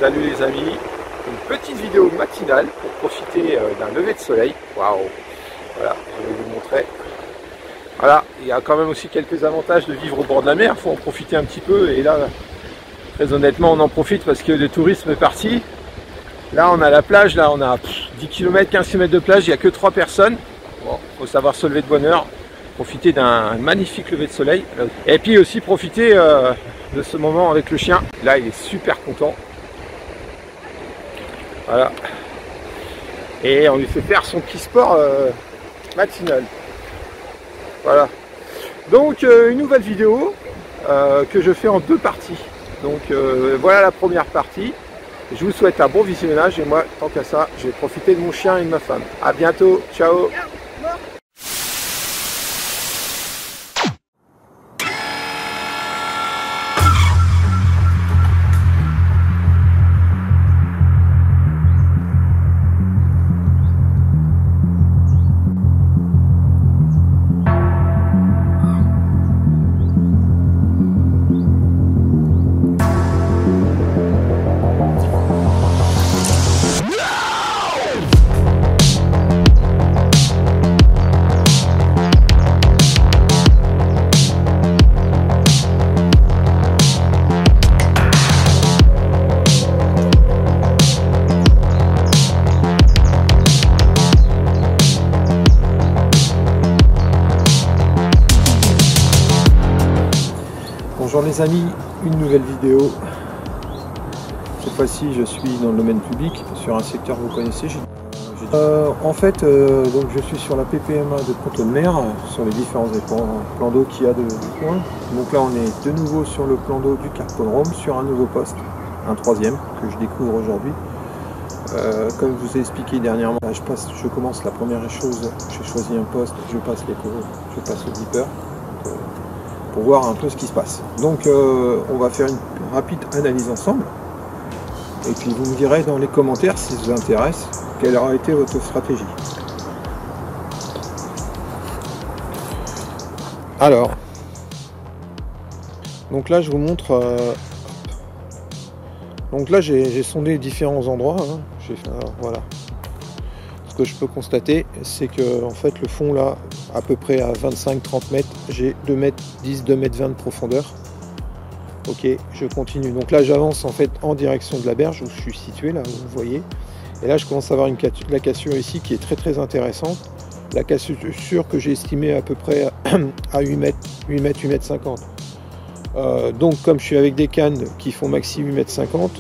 Salut les amis, une petite vidéo matinale pour profiter d'un lever de soleil. Waouh! Voilà, je vais vous montrer. Voilà, il y a quand même aussi quelques avantages de vivre au bord de la mer, il faut en profiter un petit peu. Et là, très honnêtement, on en profite parce que le tourisme est parti. Là, on a la plage, là on a 10 km, 15 km de plage, il n'y a que 3 personnes. Bon, il faut savoir se lever de bonne heure, profiter d'un magnifique lever de soleil. Et puis aussi profiter de ce moment avec le chien. Là, il est super content. Voilà. Et on lui fait faire son petit sport matinal. Voilà. Donc une nouvelle vidéo que je fais en 2 parties. Donc voilà la première partie. Je vous souhaite un bon visionnage et moi, tant qu'à ça, je vais profiter de mon chien et de ma femme. A bientôt, ciao. Bonjour les amis, une nouvelle vidéo. Cette fois-ci je suis dans le domaine public, sur un secteur que vous connaissez. En fait, donc je suis sur la PPMA de Pont-de-Mer, sur les différents plans d'eau qu'il y a du coin. Donc là on est de nouveau sur le plan d'eau du Carpodrome, sur un nouveau poste, un 3e que je découvre aujourd'hui. Comme je vous ai expliqué dernièrement, je commence la première chose, j'ai choisi un poste, je passe le dipper. Pour voir un peu ce qui se passe. Donc on va faire une rapide analyse ensemble et puis vous me direz dans les commentaires si ça vous intéresse quelle aura été votre stratégie. Alors donc là je vous montre donc là j'ai sondé différents endroits hein. Voilà. Ce que je peux constater, c'est que en fait le fond là, à peu près à 25-30 mètres, j'ai 2 mètres 10, 2 mètres 20 de profondeur. Ok, je continue. Donc là j'avance en fait en direction de la berge où je suis situé, là vous voyez. Et là je commence à avoir la cassure ici qui est très intéressante. La cassure que j'ai estimée à peu près à 8 mètres 50. Donc comme je suis avec des cannes qui font maxi 8 mètres 50,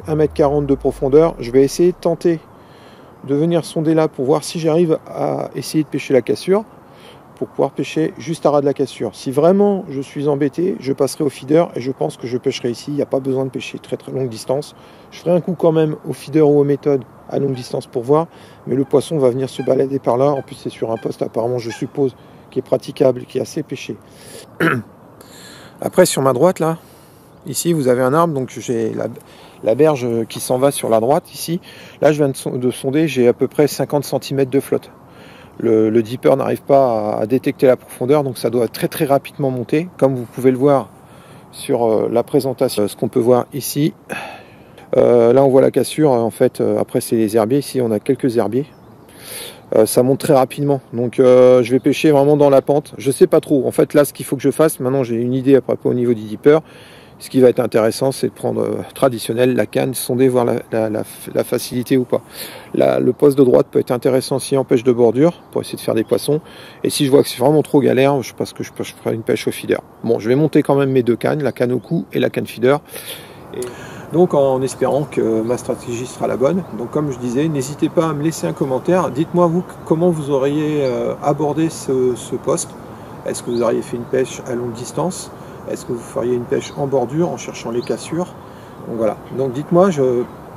1 mètre 40 de profondeur, je vais essayer de tenter de venir sonder là pour voir si j'arrive à essayer de pêcher la cassure pour pouvoir pêcher juste à ras de la cassure. Si vraiment je suis embêté, je passerai au feeder et je pense que je pêcherai ici. Il n'y a pas besoin de pêcher très longue distance. Je ferai un coup quand même au feeder ou aux méthodes à longue distance pour voir, mais le poisson va venir se balader par là. En plus c'est sur un poste apparemment je suppose qui est praticable, qui est assez pêché. Après sur ma droite là, ici vous avez un arbre, donc j'ai la berge qui s'en va sur la droite ici. Là je viens de sonder, j'ai à peu près 50 cm de flotte. Le dipper n'arrive pas à détecter la profondeur, donc ça doit très rapidement monter. Comme vous pouvez le voir sur la présentation, ce qu'on peut voir ici. Là on voit la cassure, en fait après c'est les herbiers, ici on a quelques herbiers. Ça monte très rapidement, donc je vais pêcher vraiment dans la pente. Je sais pas trop, en fait là ce qu'il faut que je fasse, maintenant j'ai une idée après au niveau du dipper. Ce qui va être intéressant, c'est de prendre traditionnel la canne, sonder, voir la facilité ou pas. Là, le poste de droite peut être intéressant si en pêche de bordure, pour essayer de faire des poissons. Et si je vois que c'est vraiment trop galère, je pense que je ferai une pêche au feeder. Bon, je vais monter quand même mes 2 cannes, la canne au cou et la canne feeder. Et donc en espérant que ma stratégie sera la bonne. Donc comme je disais, n'hésitez pas à me laisser un commentaire. Dites-moi vous comment vous auriez abordé ce poste. Est-ce que vous auriez fait une pêche à longue distance ? Est-ce que vous feriez une pêche en bordure en cherchant les cassures? Donc voilà, donc dites-moi,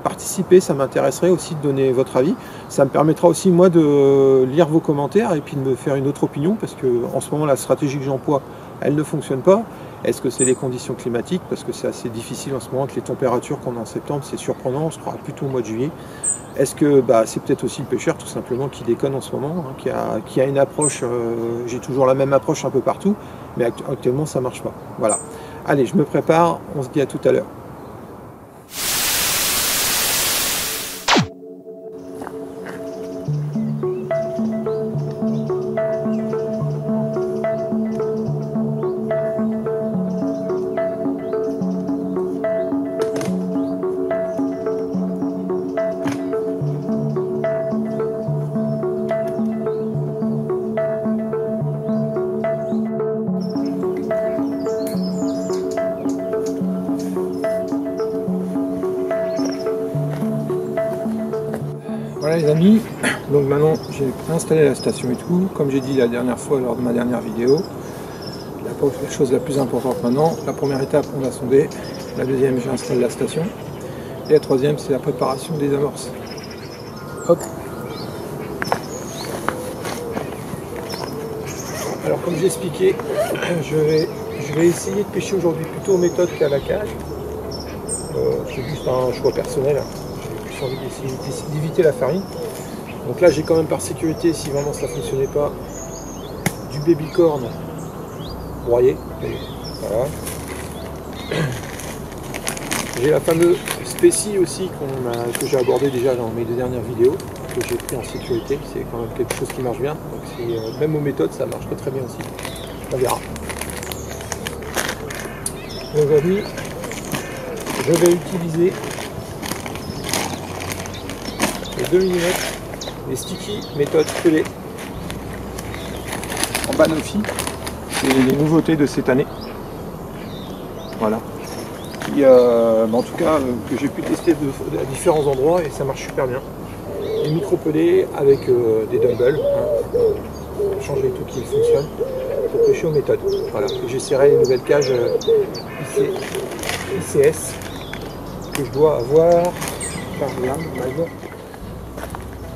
participez, ça m'intéresserait aussi de donner votre avis. Ça me permettra aussi moi de lire vos commentaires et puis de me faire une autre opinion parce que en ce moment la stratégie que j'emploie, elle ne fonctionne pas. Est-ce que c'est les conditions climatiques? Parce que c'est assez difficile en ce moment avec les températures qu'on a en septembre, c'est surprenant, on se croira plutôt au mois de juillet. Est-ce que c'est peut-être aussi le pêcheur tout simplement qui déconne en ce moment, hein, qui a une approche, j'ai toujours la même approche un peu partout, mais actuellement ça marche pas. Voilà. Allez, je me prépare, on se dit à tout à l'heure. Voilà les amis, donc maintenant j'ai installé la station et tout, comme j'ai dit la dernière fois lors de ma dernière vidéo. La chose la plus importante maintenant, la première étape on va sonder, la deuxième j'installe la station, et la troisième c'est la préparation des amorces. Hop. Alors comme j'ai expliqué, je vais essayer de pêcher aujourd'hui plutôt aux méthodes qu'à la cage. C'est juste un choix personnel, j'ai plus envie d'éviter la farine. Donc là j'ai quand même par sécurité, si vraiment ça ne fonctionnait pas, du baby corn broyé. Voilà. J'ai la fameuse Specie aussi que j'ai abordé déjà dans mes deux dernières vidéos, que j'ai pris en sécurité. C'est quand même quelque chose qui marche bien. Donc même aux méthodes ça marche très bien aussi. On verra. Aujourd'hui, je vais utiliser les 2 mm, les Sticky méthode pelée en Banoffee. C'est les nouveautés de cette année. Voilà. Qui, en tout cas, que j'ai pu tester à différents endroits et ça marche super bien. Les micro-pelés avec des dumbbells, hein, pour changer les trucs qui fonctionnent, pour pêcher aux méthodes. Voilà. J'essaierai les nouvelles cages ICS que je dois avoir.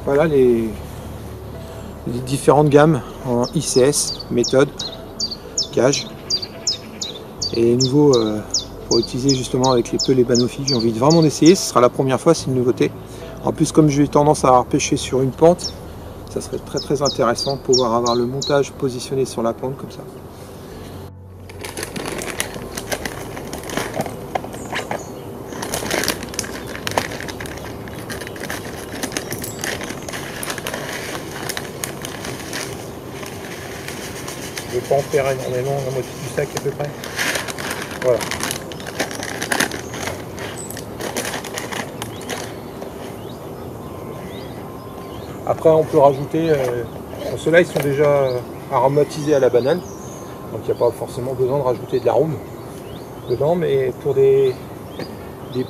Voilà les différentes gammes en ICS, méthode, cage. Et nouveau pour utiliser justement avec les pelés Banoffee, j'ai envie de vraiment d'essayer. Ce sera la première fois, c'est une nouveauté. En plus, comme j'ai tendance à pêcher sur une pente, ça serait très intéressant de pouvoir avoir le montage positionné sur la pente comme ça. Je ne vais pas en faire énormément, la moitié du sac à peu près. Voilà. Après on peut rajouter, ceux-là ils sont déjà aromatisés à la banane, donc il n'y a pas forcément besoin de rajouter de l'arôme dedans, mais pour des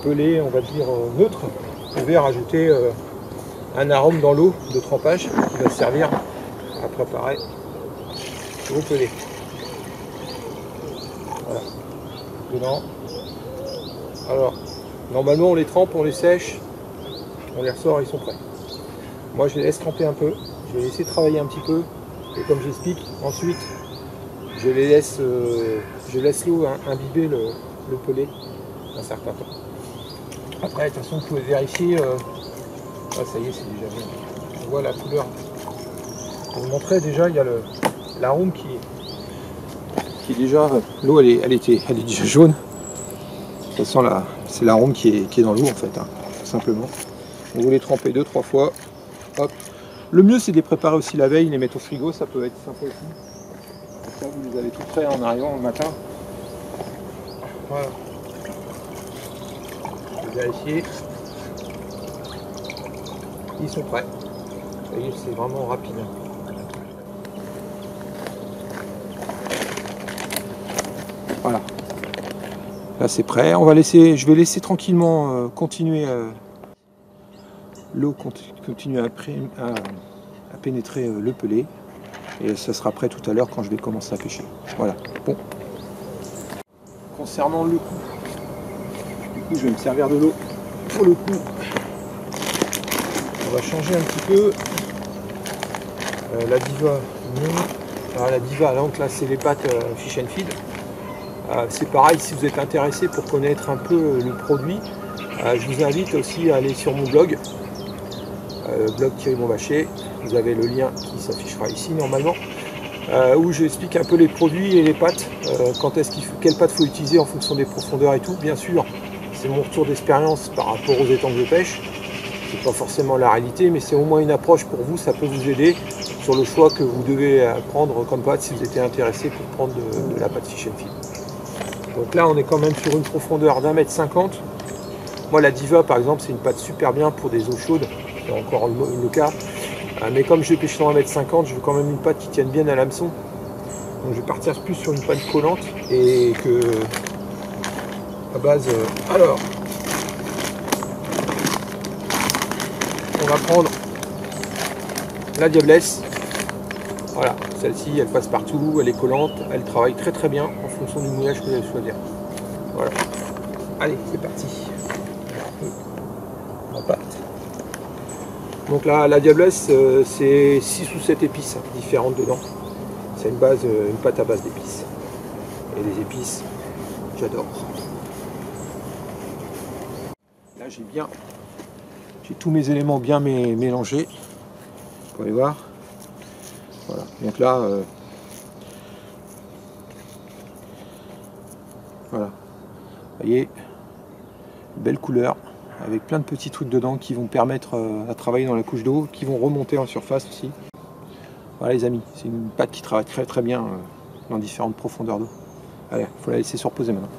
pelés on va dire neutres, vous pouvez rajouter un arôme dans l'eau de trempage qui va servir à préparer vos pelés. Voilà. Dedans. Alors, normalement on les trempe, on les sèche, on les ressort, ils sont prêts. Moi je les laisse tremper un peu, je vais laisser travailler un petit peu, et comme j'explique, ensuite je laisse l'eau imbiber le pelé un certain temps. Après, de toute façon, vous pouvez vérifier, ah, ça y est, c'est déjà bien. On voit la couleur. Pour vous montrer, déjà, il y a l'arôme qui est déjà, l'eau elle est déjà jaune. De toute façon, là, c'est l'arôme qui est dans l'eau en fait, hein, tout simplement. Donc, vous les trempez 2-3 fois. Hop. Le mieux c'est de les préparer aussi la veille, les mettre au frigo, ça peut être sympa aussi. Comme ça vous les avez tout prêts en arrivant le matin. Voilà. Je vais vérifier. Ils sont prêts. Vous voyez, c'est vraiment rapide. Voilà. Là c'est prêt. Je vais laisser tranquillement continuer. L'eau continue à pénétrer le pelé et ça sera prêt tout à l'heure quand je vais commencer à pêcher. Voilà. Bon. Concernant le coup, du coup je vais me servir de l'eau pour le coup. On va changer un petit peu. La Diva, non. Alors, la Diva, donc là c'est les pâtes Fish and Feed. C'est pareil, si vous êtes intéressé pour connaître un peu le produit, je vous invite aussi à aller sur mon blog. Blog Thierry Bonvacher, vous avez le lien qui s'affichera ici normalement, où j'explique un peu les produits et les pâtes, quelles pâtes faut utiliser en fonction des profondeurs et tout. Bien sûr, c'est mon retour d'expérience par rapport aux étangs de pêche, c'est pas forcément la réalité, mais c'est au moins une approche pour vous, ça peut vous aider sur le choix que vous devez prendre comme pâte si vous étiez intéressé pour prendre de la pâte Fish and Feed. Donc là on est quand même sur une profondeur d'1,50 m. Moi la Diva par exemple c'est une pâte super bien pour des eaux chaudes, c'est encore le cas, mais comme je pêche dans 1,50 m, je veux quand même une pâte qui tienne bien à l'hameçon. Donc je vais partir plus sur une pâte collante et que à base. Alors on va prendre la diablesse. Voilà, celle-ci elle passe partout, elle est collante, elle travaille très très bien en fonction du mouillage que vous allez choisir. Voilà. Allez, c'est parti. En pâte. Donc là, la diablesse, c'est 6 ou 7 épices différentes dedans. C'est une pâte à base d'épices. Et les épices, j'adore. Là, j'ai tous mes éléments bien mélangés. Vous pouvez voir. Voilà. Donc là, voilà. Vous voyez, belle couleur, avec plein de petits trucs dedans qui vont permettre à travailler dans la couche d'eau, qui vont remonter en surface aussi. Voilà les amis, c'est une pâte qui travaille très très bien dans différentes profondeurs d'eau. Allez, il faut la laisser se reposer maintenant.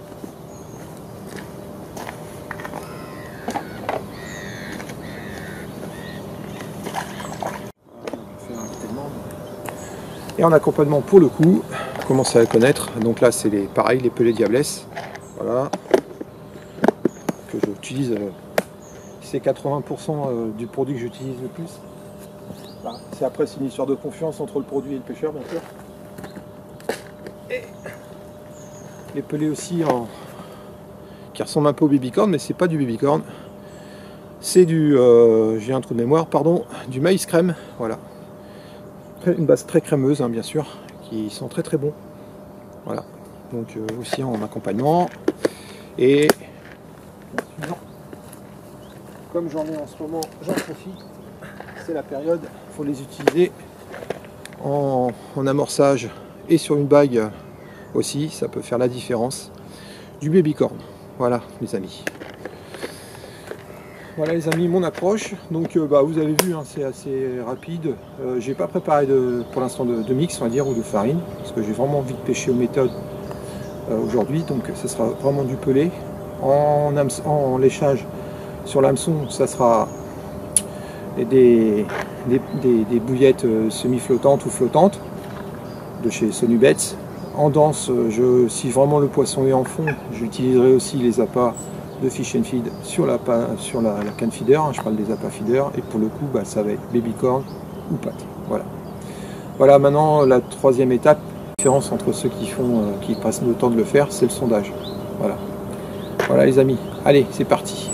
Et en accompagnement pour le coup, commencez à la connaître. Donc là c'est pareil, les pelés diablesse. Voilà. Que j'utilise, c'est 80% du produit que j'utilise le plus. Voilà. Après c'est une histoire de confiance entre le produit et le pêcheur bien sûr. Et les pelés aussi qui ressemblent un peu au babycorn, mais c'est pas du babycorn. C'est j'ai un trou de mémoire, pardon, du maïs crème. Voilà. Une base très crémeuse, hein, bien sûr, qui sont très très bons. Voilà, donc aussi en accompagnement. Et comme j'en ai en ce moment, j'en profite. C'est la période, il faut les utiliser en amorçage et sur une bague aussi, ça peut faire la différence. Du babycorn, voilà les amis. Voilà les amis, mon approche. Donc vous avez vu, hein, c'est assez rapide. J'ai pas préparé pour l'instant de mix, on va dire, ou de farine, parce que j'ai vraiment envie de pêcher aux méthodes aujourd'hui. Donc ce sera vraiment du pelé. En léchage sur l'hameçon, ça sera des bouillettes semi-flottantes ou flottantes de chez Sonubets. En danse, si vraiment le poisson est en fond, j'utiliserai aussi les appâts de Fish and Feed sur la canne feeder, hein, je parle des appâts feeder, et pour le coup ça va être babycorn ou pâte. Voilà maintenant la troisième étape. La différence entre ceux qui passent le temps de le faire, c'est le sondage. Voilà les amis, allez c'est parti.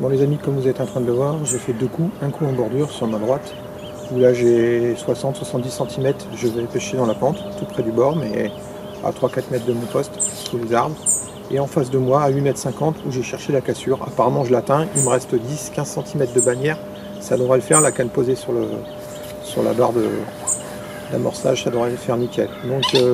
Bon les amis, comme vous êtes en train de le voir, j'ai fait 2 coups, un coup en bordure sur ma droite, où là j'ai 60-70 cm, je vais pêcher dans la pente, tout près du bord, mais à 3-4 mètres de mon poste, sous les arbres. Et en face de moi, à 8,50 m, où j'ai cherché la cassure. Apparemment je l'atteins, il me reste 10-15 cm de bannière, ça devrait le faire, la canne posée sur la barre d'amorçage, ça devrait le faire nickel. Donc